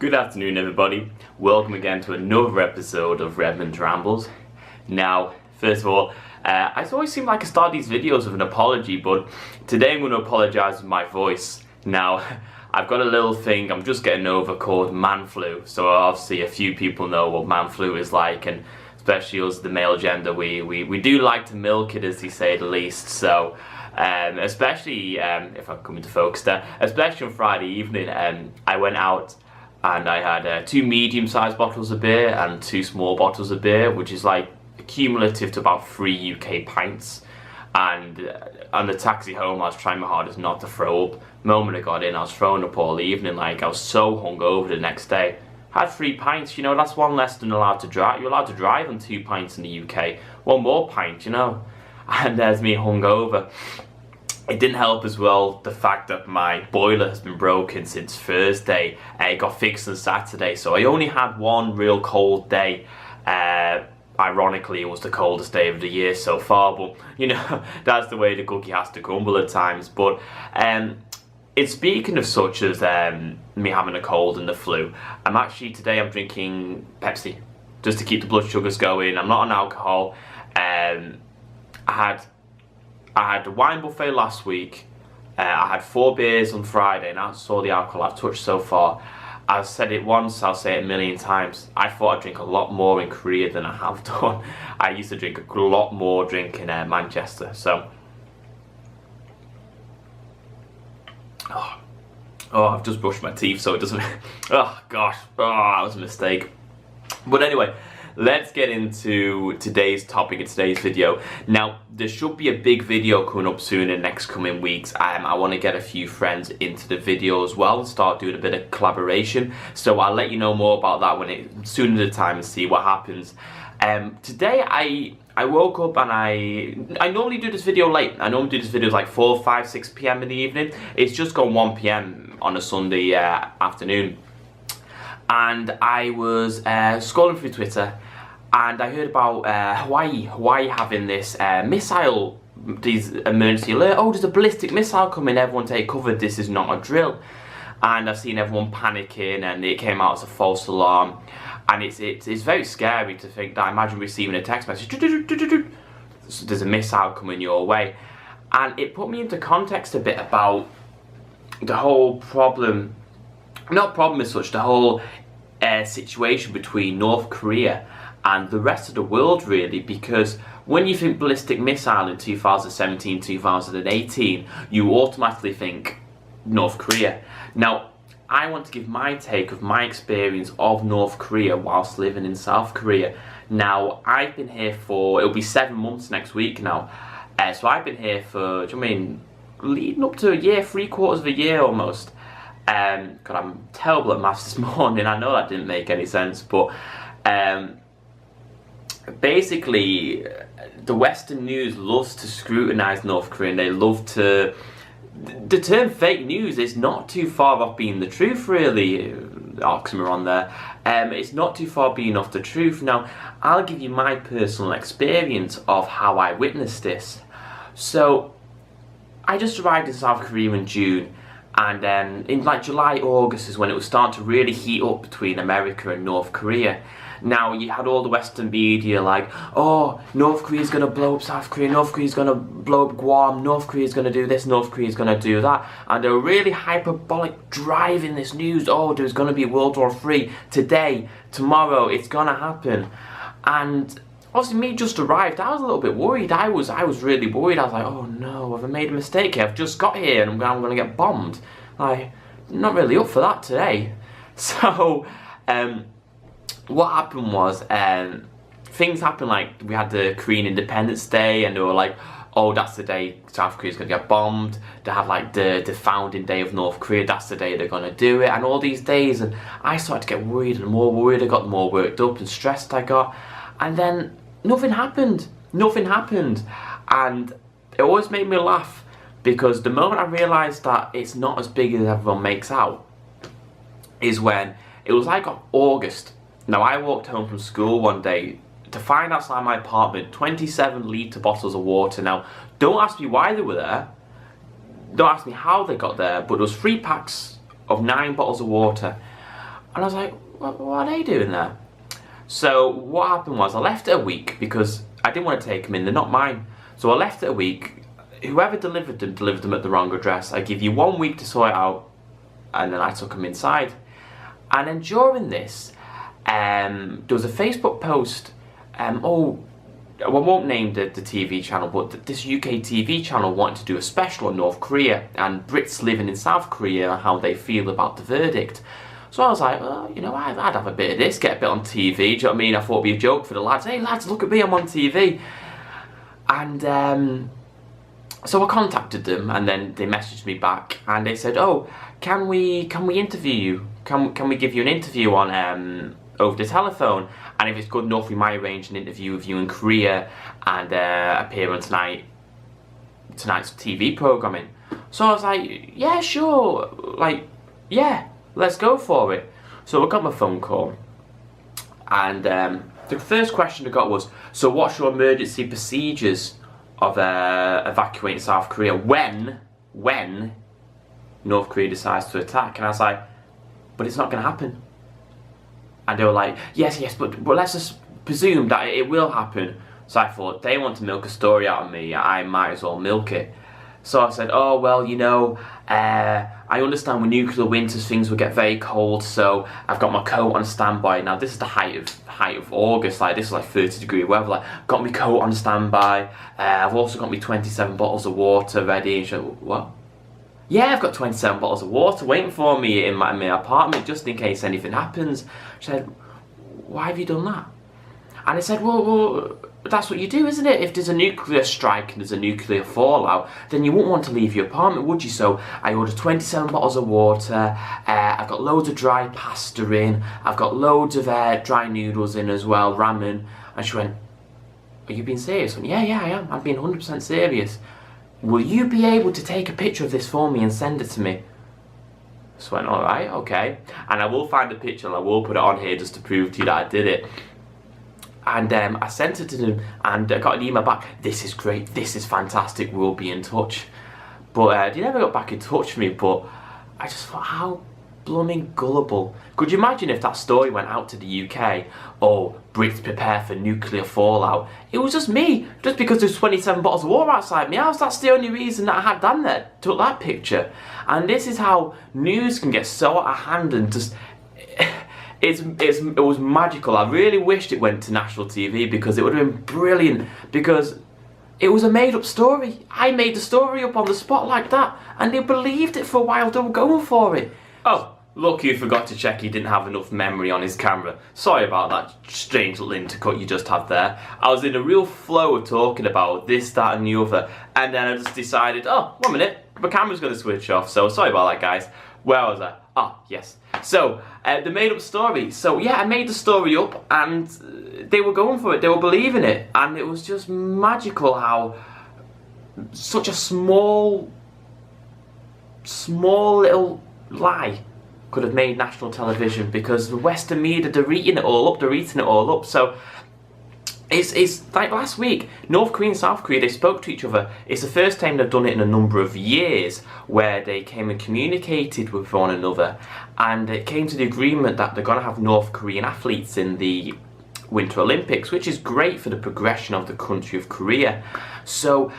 Good afternoon, everybody. Welcome again to another episode of Redmond Rambles. Now, first of all, I always seem like I start these videos with an apology, but today I'm going to apologise with my voice. Now, I've got a little thing I'm just getting over called man flu. So obviously a few people know what man flu is like, and especially us, the male gender, we do like to milk it, as they say the least. So especially if I'm coming to focus there, especially on Friday evening, I went out and I had 2 medium-sized bottles of beer and 2 small bottles of beer, which is like cumulative to about 3 UK pints. And on the taxi home, I was trying my hardest not to throw up. The moment I got in, I was throwing up all evening. Like, I was so hungover the next day. Had 3 pints, you know, that's one less than allowed to drive. You're allowed to drive on 2 pints in the UK. 1 more pint, you know. And there's me hungover. It didn't help as well the fact that my boiler has been broken since Thursday. It got fixed on Saturday, so I only had 1 real cold day. Ironically, it was the coldest day of the year so far, but you know, that's the way the cookie has to crumble at times. But it's speaking of such as me having a cold and the flu, today I'm drinking Pepsi just to keep the blood sugars going. I'm not on alcohol. I had a wine buffet last week. I had 4 beers on Friday, and that's all the alcohol I've touched so far. I've said it once, I'll say it a million times. I thought I'd drink a lot more in Korea than I have done. I used to drink a lot more drink in Manchester. So, I've just brushed my teeth, so it doesn't. Oh gosh, that was a mistake. But anyway, let's get into today's topic in today's video. Now, there should be a big video coming up soon in the next coming weeks. I want to get a few friends into the video as well and start doing a bit of collaboration. So I'll let you know more about that when sooner the time and see what happens. Today I woke up and I normally do this video late. I normally do this video like 4, 5, 6 p.m. in the evening. It's just gone 1 p.m. on a Sunday afternoon. And I was scrolling through Twitter, and I heard about Hawaii having this missile, these emergency alert. Oh, there's a ballistic missile coming, everyone take cover, this is not a drill. And I've seen everyone panicking, and it came out as a false alarm. And it's very scary to think that, imagine receiving a text message, there's a missile coming your way. And it put me into context a bit about the whole problem, not problem as such, the whole situation between North Korea and the rest of the world, really, because when you think ballistic missile in 2017, 2018, you automatically think North Korea. Now, I want to give my take of my experience of North Korea whilst living in South Korea. Now, I've been here for, it'll be 7 months next week now, so I've been here for, do you know what I mean, leading up to a year, 3/4 of a year almost. God, I'm terrible at maths this morning. I know that didn't make any sense, but basically the Western news loves to scrutinise North Korea, and they love to, the term fake news is not too far off being the truth, really. Oxymoron there. It's not too far being off the truth. Now, I'll give you my personal experience of how I witnessed this. So, I just arrived in South Korea in June, and in like July, August is when it was starting to really heat up between America and North Korea. Now, you had all the Western media like, oh, North Korea's going to blow up South Korea, North Korea's going to blow up Guam, North Korea's going to do this, North Korea's going to do that. And they were really hyperbolic driving this news. Oh, there's going to be World War III today, tomorrow, it's going to happen. And obviously, me just arrived, I was a little bit worried. I was really worried. I was like, oh no, have I made a mistake here? I've just got here and I'm going to get bombed. Like, not really up for that today. So, what happened was, things happened, like, we had the Korean Independence Day, and they were like, oh, that's the day South Korea's going to get bombed. They had like the founding day of North Korea, that's the day they're going to do it, and all these days. And I started to get worried, and the more worried I got, the more worked up and stressed I got. And then nothing happened. Nothing happened. And it always made me laugh, because the moment I realised that it's not as big as everyone makes out is when it was like August. Now, I walked home from school one day to find outside my apartment 27-litre bottles of water. Now, don't ask me why they were there. Don't ask me how they got there, but there was 3 packs of 9 bottles of water. And I was like, what are they doing there? So what happened was I left it a week because I didn't want to take them in, they're not mine. So I left it a week. Whoever delivered them at the wrong address. I give you 1 week to sort it out, and then I took them inside. And then during this, there was a Facebook post, I won't name the TV channel, but this UK TV channel wanted to do a special on North Korea and Brits living in South Korea, how they feel about the verdict. So I was like, well, you know, I'd have a bit of this, get a bit on TV, do you know what I mean? I thought it'd be a joke for the lads. Hey lads, look at me, I'm on TV. And so I contacted them, and then they messaged me back, and they said, oh, can we interview you? Can we give you an interview on over the telephone? And if it's good enough, we might arrange an interview with you in Korea and appear on tonight's TV programming. So I was like, yeah, sure, like, yeah, let's go for it. So I got my phone call, and the first question I got was, so what's your emergency procedures of evacuating South Korea when North Korea decides to attack? And I was like, but it's not going to happen. And they were like, yes, but let's just presume that it will happen. So I thought, they want to milk a story out of me, I might as well milk it. So I said, oh, well, you know, I understand with nuclear winters things will get very cold, so I've got my coat on standby. Now this is the height of August, like this is like 30-degree weather, like got my coat on standby. I've also got my 27 bottles of water ready. And she said, what? Yeah, I've got 27 bottles of water waiting for me in my apartment just in case anything happens. She said, why have you done that? And I said, well, that's what you do, isn't it? If there's a nuclear strike and there's a nuclear fallout, then you wouldn't want to leave your apartment, would you? So I ordered 27 bottles of water, I've got loads of dry pasta in, I've got loads of dry noodles in as well, ramen. And she went, are you being serious? I went, yeah, I am. I'm being 100% serious. Will you be able to take a picture of this for me and send it to me? So I went, alright, okay. And I will find a picture and I will put it on here just to prove to you that I did it. And I sent it to them, and I got an email back, this is great, this is fantastic, we'll be in touch. But they never got back in touch with me, but I just thought, how blooming gullible. Could you imagine if that story went out to the UK, oh, Brits prepare for nuclear fallout. It was just me, just because there's 27 bottles of water outside my house, that's the only reason that I had done that, took that picture. And this is how news can get so out of hand and just... It was magical. I really wished it went to national TV because it would have been brilliant, because it was a made-up story. I made the story up on the spot like that, and they believed it for a while. They were going for it. Oh, look, you forgot to check he didn't have enough memory on his camera. Sorry about that strange little intercut you just had there. I was in a real flow of talking about this, that and the other, and then I just decided, oh, 1 minute, my camera's going to switch off, so sorry about that, guys. Where was I? Ah, yes. So, the made-up story. So, yeah, I made the story up, and they were going for it. They were believing it. And it was just magical how such a small little lie could have made national television, because the Western media, they're eating it all up, So, it's like last week, North Korea and South Korea, they spoke to each other. It's the first time they've done it in a number of years where they came and communicated with one another, and it came to the agreement that they're going to have North Korean athletes in the Winter Olympics, which is great for the progression of the country of Korea. So,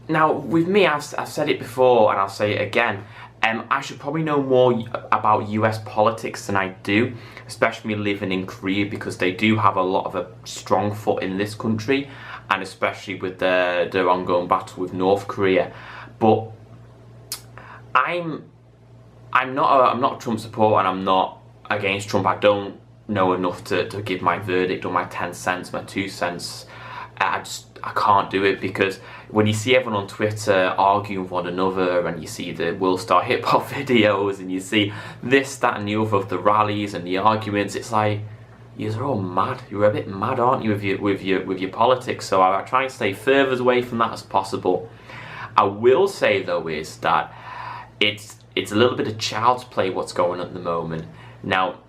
now with me, I've said it before and I'll say it again, I should probably know more about US politics than I do, especially living in Korea, because they do have a lot of a strong foot in this country, and especially with their ongoing battle with North Korea. But I'm not a Trump supporter, and I'm not against Trump. I don't know enough to give my verdict or my 10 cents, my 2 cents. I can't do it, because when you see everyone on Twitter arguing with one another, and you see the World Star Hip Hop videos, and you see this, that and the other of the rallies and the arguments, it's like, you're all mad. You're a bit mad, aren't you, with your politics? So I try and stay further away from that as possible. I will say though is that it's a little bit of child's play what's going on at the moment. Now,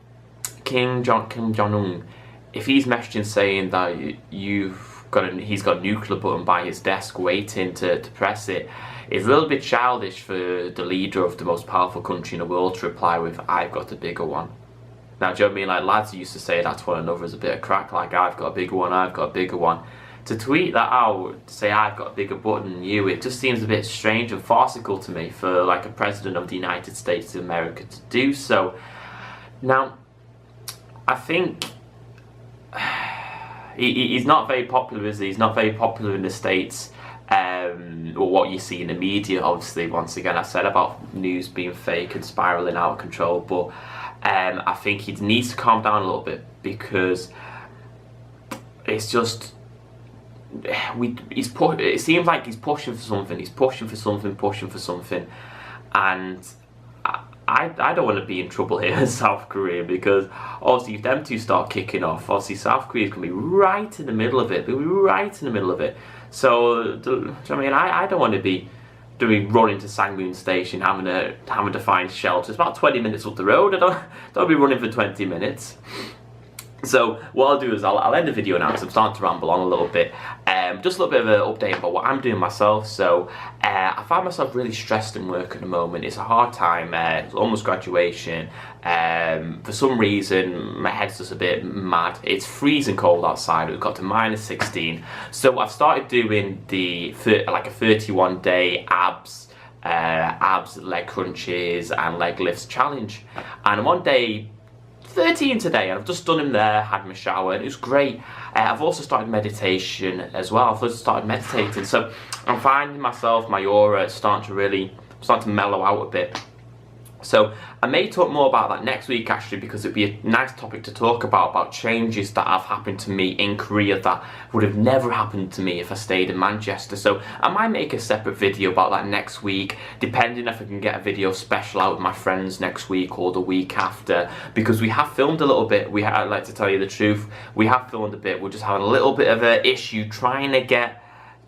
Kim Jong-un, if he's messaging saying that you've he's got a nuclear button by his desk waiting to press it, is a little bit childish for the leader of the most powerful country in the world to reply with, "I've got a bigger one." Now, do you know what I mean? Like, lads used to say that to one another as a bit of crack, like, "I've got a bigger one, I've got a bigger one." To tweet that out, to say, "I've got a bigger button than you," it just seems a bit strange and farcical to me for, like, a president of the United States of America to do so. Now, I think he's not very popular, is he? He's not very popular in the States, or what you see in the media, obviously. Once again, I said about news being fake and spiralling out of control, but I think he needs to calm down a little bit, because it's just it seems like he's pushing for something, and I don't want to be in trouble here in South Korea, because obviously if them two start kicking off, obviously South Korea's going to be right in the middle of it. They'll be right in the middle of it. So, I mean, I don't want to be running to Sangmun Station, having to find shelter. It's about 20 minutes up the road. I don't be running for 20 minutes. So what I'll do is I'll end the video now, because I'm starting to ramble on a little bit. Just a little bit of an update about what I'm doing myself. So I find myself really stressed in work at the moment. It's a hard time. It's almost graduation. For some reason, my head's just a bit mad. It's freezing cold outside. We've got to -16. So I've started doing like a 31-day abs, leg crunches and leg lifts challenge. And I'm on day 13 today, and I've just done him there, had my shower, and it was great. I've also started meditation as well. I've also started meditating, so I'm finding myself, my aura starting to mellow out a bit. So I may talk more about that next week, actually, because it'd be a nice topic to talk about changes that have happened to me in Korea that would have never happened to me if I stayed in Manchester. So I might make a separate video about that next week, depending if I can get a video special out with my friends next week or the week after, because we have filmed a little bit. I'd like to tell you the truth, we have filmed a bit. We're just having a little bit of an issue trying to get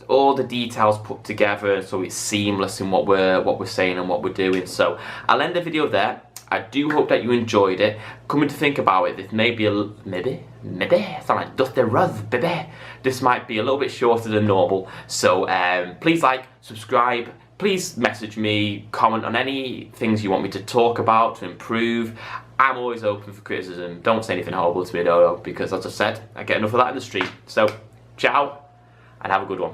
all the details put together so it's seamless in what we're saying and what we're doing. So I'll end the video there. I do hope that you enjoyed it. Coming to think about it, this may be maybe sound like Dusty Ruz, baby. This might be a little bit shorter than normal. So please like, subscribe. Please message me, comment on any things you want me to talk about, to improve. I'm always open for criticism. Don't say anything horrible to me though, because as I said, I get enough of that in the street. So ciao, and have a good one.